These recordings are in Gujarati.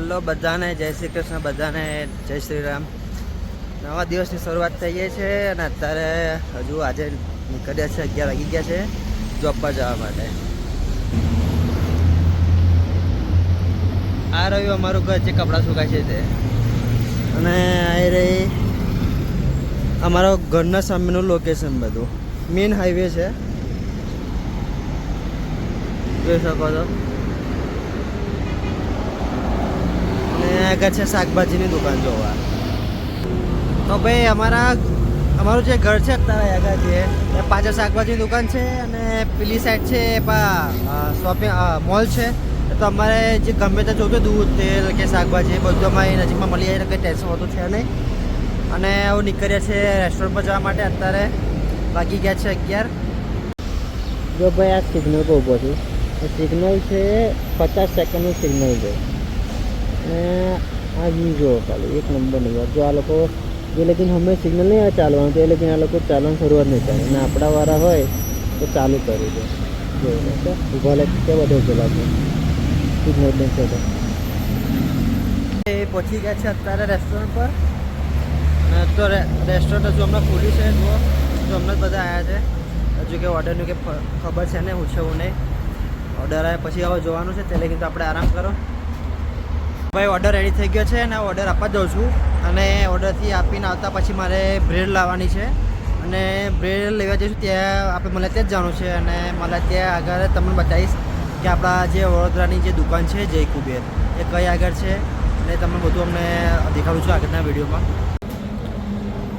હલો બધાને જય શ્રી કૃષ્ણ, બધાને જય શ્રી રામ. નવા દિવસની શરૂઆત થઈ ગઈ છે અને અત્યારે હજુ આજે નીકળ્યા છે, 11 વાગી ગયા છે જોબ પર જવા માટે. આ રહ્યું અમારું ઘર જે કપડાં સુકાય છે તે, અને આ રહી અમારા ઘરના સામેનું લોકેશન. બધું મેઇન હાઈવે છે, જોઈ શકો છો. અને આગળ છે શાકભાજીની દુકાન જોવા. તો ભાઈ અમારું જે ઘર છે અત્યારે આગળ છે એ પાછળ શાકભાજીની દુકાન છે અને પેલી સાઈડ છે શોપિંગ મોલ છે. તો અમારે જે ગમે તે જોતું દૂધ તેલ કે શાકભાજી બધું અમારી નજીકમાં મળી જાય, કંઈ ટેન્શન હોતું છે નહીં. અને આવું નીકળ્યા છે રેસ્ટોરન્ટ પર જવા માટે. અત્યારે વાગી ગયા છે 11. જો ભાઈ આ સિગ્નલ પર ઊભો છું. સિગ્નલ છે 50 સેકન્ડનું સિગ્નલ છે અને આ વ્યૂ જો ખાલી એક નંબર નહીં. જો આ લોકો જે લેકિન અમે સિગ્નલ નહીં આવે ચાલવાનું, તો એ લેકિન આ લોકો ચાલવાની શરૂઆત નહીં કરે અને આપણાવાળા હોય તો ચાલુ કરી દે. જોઈને તો ઊભા લે કે બધો પેલા છે સિગ્નલ બેન છે. તો એ પહોંચી ગયા છે અત્યારે રેસ્ટોરન્ટ પર. અને તો રેસ્ટોરન્ટ હજુ હમણાં ખુલ્લી છે. જો હમણાં બધા આવ્યા છે. હજુ કે ઓર્ડરનું કે ખબર છે ને હું છે હું નહીં. ઓર્ડર આવે પછી હવે જોવાનું છે, તે લેકિન તો આપણે આરામ કરો. ભાઈ ઓર્ડર રેડી થઈ ગયો છે અને ઓર્ડર આપવા જાઉં છું. અને ઓર્ડરથી આપીને આવતા પછી મારે બ્રેડ લાવવાની છે અને બ્રેડ લેવા જઈશું. ત્યાં આપણે મને ત્યાં જ જવાનું છે અને મને ત્યાં આગળ તમને બતાવીશ કે આપણા જે વડોદરાની જે દુકાન છે જય કુબેર એ કઈ આગળ છે, અને તમને બધું અમને દેખાડું છું આગળના વિડીયોમાં.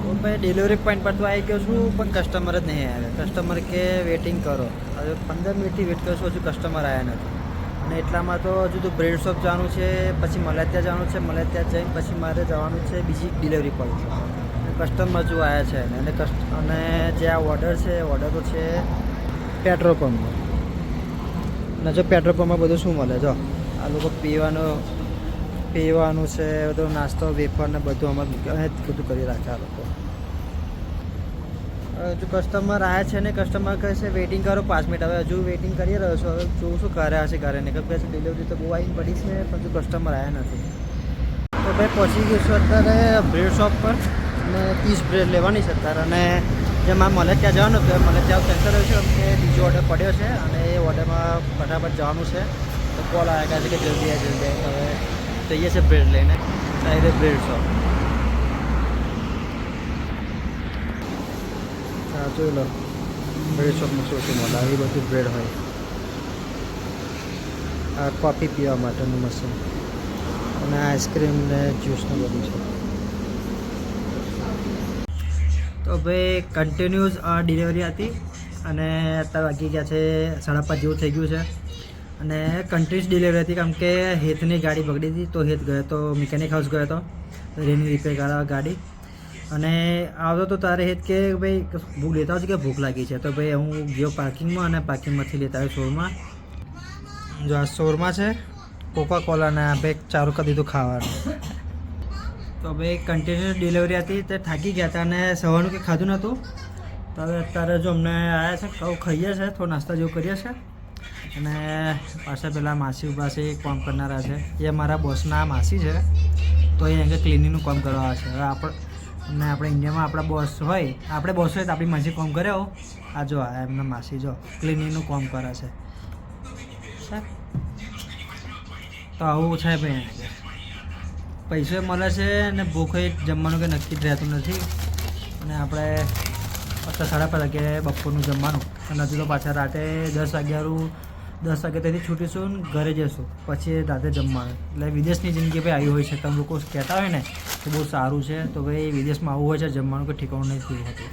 તો ભાઈ ડિલિવરી પોઈન્ટ પર તો આવી ગયો છું, પણ કસ્ટમર જ નહીં આવ્યા. કસ્ટમર કે વેઇટિંગ કરો. હવે 15 મિનિટથી વેઇટ કરશું, હજુ કસ્ટમર આવ્યા નથી. અને એટલામાં તો હજુ તો બ્રેડ શોપ જવાનું છે, પછી મલાત્યા જવાનું છે. મલાત્યા જઈને પછી મારે જવાનું છે બીજી ડિલિવરી પર. કસ્ટમર હજુ આવ્યા છે અને જે આ ઓર્ડર છે ઓર્ડર તો છે પેટ્રોલ પંપનો. અને જો પેટ્રોલ પંપમાં બધું શું મળે, જો આ લોકો પીવાનું છે, બધો નાસ્તો વેફર ને બધું અમારે બધું કરી રાખે આ લોકો. હજુ કસ્ટમર આવ્યા છે ને કસ્ટમર કહે છે વેઇટિંગ કરો 5 મિનિટ. હવે હજુ વેઇટિંગ કરી રહ્યો છું. હવે જોઉં શું કરે હશે કરે નહીં. કે ડિલિવરી તો બહુ આવીને પડી છે, પણ હજુ કસ્ટમર આવ્યા નથી. તો ભાઈ પહોંચી ગયું છું અત્યારે બ્રેડ શોપ પર અને 30 બ્રેડ લેવાની છે અત્યારે. અને જેમાં મળે ત્યાં જવાનું હતું, મને ત્યાં કેન્સલ રહ્યું છે કે બીજો ઓર્ડર પડ્યો છે અને એ ઓર્ડરમાં ફટાફટ જવાનું છે. તો કોલ આવ્યા છે કે જલ્દી આવે. હવે જઈએ છે બ્રેડ લઈને ડાયરેક્ટ બ્રેડ શોપ. હા જોઈ લો બ્રેડ શોપમાં શું શું મળે. આવી બધી બ્રેડ હોય. આ કોફી પીવા માટેનું મશીન અને આઈસ્ક્રીમ ને જ્યુસનું બધું છે. તો ભાઈ કન્ટિન્યુઅસ ડિલિવરી હતી અને અત્યારે વાગી ગયા છે 5:30 જેવું થઈ ગયું છે. અને કન્ટિન્યુઅસ ડિલિવરી હતી કારણ કે હેતની ગાડી બગડી હતી. તો હેત ગયો તો મિકેનિક હાઉસ ગયો હતો એની રિપેર કરાવવા ગાડી. અને આવતો તો તારે હેત કે ભાઈ ભૂખ લેતા હોય છે કે ભૂખ લાગી છે. તો ભાઈ હું ગયો પાર્કિંગમાં અને પાર્કિંગમાંથી લેતા આવ્યો શોરમાં. જો આ શોરમાં છે કોકા કોલાના બે ચારું કરી દીધું ખાવાનું. તો ભાઈ કન્ટિન્યુઅસ ડિલિવરી હતી તે થાકી ગયા હતા અને સવારનું કંઈ ખાધું નહોતું. તો હવે અત્યારે જો અમને આવ્યા છે કહું ખાઈએ છે, થોડો નાસ્તા જેવું કરીએ છે. અને પાછા પેલા માસી ઉભા છે, કામ કરનારા છે. એ મારા બોસના માસી છે, તો એ અહીંયા ક્લિનિંગનું કામ કરવા છે. હવે આપણે ઇન્ડિયામાં આપણા બોસ હોય તો આપણી માસી કામ કરે હો. આ જો આ એમના માસી જો ક્લિનિંગનું કામ કરે છે. તો આવું છે ભાઈ. પૈસો મળે છે અને ભૂખે જમવાનું કંઈ નક્કી જ રહેતું નથી. અને આપણે 5:30 વાગે બપોરનું જમવાનું અને હજુ તો પાછા રાતે 10 વાગે તેથી છૂટીશું ઘરે જઈશું પછી રાતે જમવાનું. એટલે વિદેશની જિંદગી ભાઈ આવી હોય છે. તમે લોકો કહેતા હોય ને કે બહુ સારું છે, તો ભાઈ વિદેશમાં આવું હોય છે. જમવાનું કોઈ ઠેકાણું નહીં થયું હતું.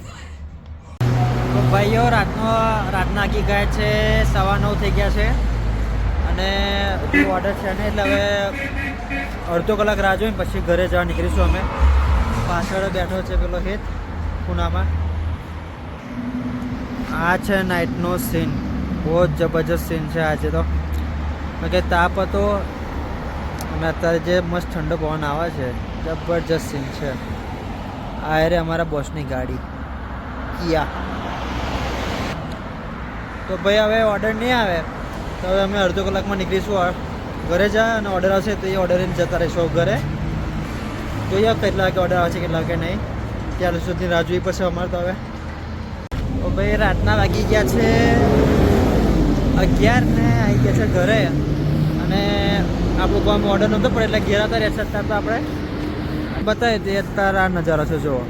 તો ભાઈઓ રાતના વાગી ગયા છે 9:15 થઈ ગયા છે અને હજુ ઓર્ડર છે ને એટલે હવે અડધો કલાક રાહ જોઈને પછી ઘરે જવા નીકળીશું અમે. પાછળ બેઠો છે પેલો હેત ખૂણામાં. આ છે નાઇટનો સીન. બહુ જ જબરજસ્ત સીન છે આજે તો. કે તાપ હતો અને અત્યારે જે મસ્ત ઠંડો પવન આવે છે, જબરજસ્ત સીન છે. આ રે અમારા બોસની ગાડી કિયા. તો ભાઈ હવે ઓર્ડર નહીં આવે તો હવે અમે અડધો કલાકમાં નીકળીશું ઘરે જા અને ઓર્ડર આવશે તો એ ઓર્ડર લઈને જતા રહીશું ઘરે. જોઈએ કેટલા વાગે ઓર્ડર આવશે કેટલા વાગે નહીં. ત્યાં સુધી રાહ જોવી પડશે અમારે તો હવે. તો ભાઈ રાતના વાગી ગયા છે 11 ને આવી ગયા છે ઘરે. અને આપણું કામ ઓર્ડર નહોતો પડે એટલે ઘેર હતા રહેશે. અત્યારે તો આપણે બતાવીએ તે અત્યારે આ નજારો છે જુઓ.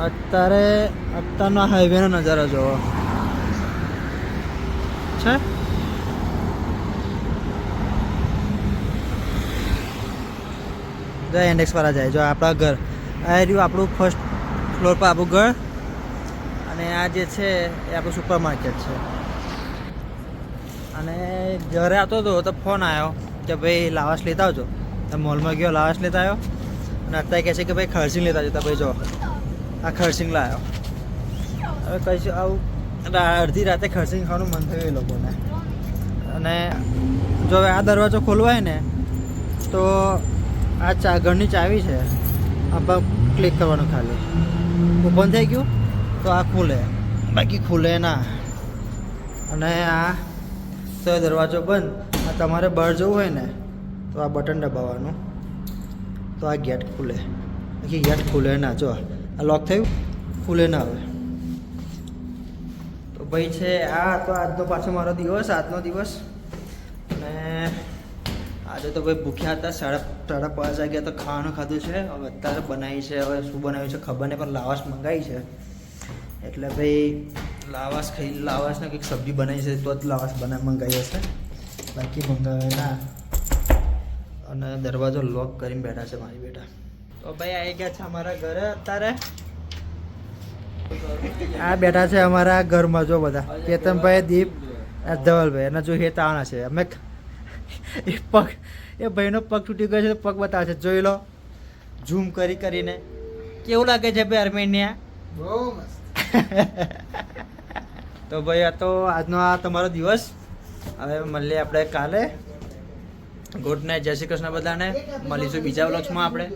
અત્યારનો હાઈવેનો નજારો જુઓ છે. જો ઇન્ડેક્સ વાળા જાય જો આપણા ઘર આ રહ્યું આપણું ફર્સ્ટ ફ્લોર પર આપણું ઘર. અને આ જે છે એ આપણું સુપર માર્કેટ છે. અને ઘરે આવતો હતો તો ફોન આવ્યો કે ભાઈ લાવાશ લેતા આવજો. મોલમાં ગયો લાવાશ લેતા આવ્યો. અને અત્યારે કહે છે કે ભાઈ ખરસિંગ લેતા જતા. ભાઈ જો આ ખરસિંગ લાવ્યો. હવે કહીશું આવું અડધી રાતે ખરસિંગ ખાવાનું મન થયું એ લોકોને. અને જો હવે આ દરવાજો ખોલવાય ને તો આ ઘરની ચાવી છે. આપણે ક્લિક કરવાનું ખાલી ઓપન થઈ ગયું તો આ ખુલે, બાકી ખુલે ના. અને આ તો દરવાજો બંધ. આ તમારે બહાર જવું હોય ને તો આ બટન દબાવવાનું તો આ ગેટ ખુલે. બાકી ગેટ ખુલે ના. જો આ લોક થયું, ખુલે ના હવે. તો ભાઈ છે આ તો આજનો પાછો મારો દિવસ, આજનો દિવસ. અને આજે તો ભાઈ ભૂખ્યા હતા. 5:30 વાગ્યા તો ખાવાનું ખાધું છે. હવે અત્યારે બનાવી છે, હવે શું બનાવ્યું છે ખબર નહીં, પણ લાવાશ મંગાવી છે. એટલે ભાઈ લાવાશને કંઈક સબ્જી બનાવી છે તો જ લાવાશ મંગાવી હશે, બાકી મંગાવે ના. અને દરવાજો લોક કરીને બેઠા છે મારી બેટા. તો ભાઈ આવી ગયા છે અમારા ઘરે અત્યારે. આ બેઠા છે અમારા ઘરમાં જો બધા. કેતનભાઈ, દીપ, ધવલભાઈ અને જો હેતાણા છે. અમે એ ભાઈનો પગ તૂટી ગયો છે તો પગ બતાવે છે. જોઈ લો ઝૂમ કરીને. કેવું લાગે છે ભાઈ અર્મેનિયા? બહુ મસ્ત. તો ભાઈ આ તો આજનો આ તમારો દિવસ. હવે મળીએ આપણે કાલે. ગુડ નાઇટ, જય શ્રી કૃષ્ણ બધાને. મળીશું બીજા વ્લોગ્સમાં આપણે.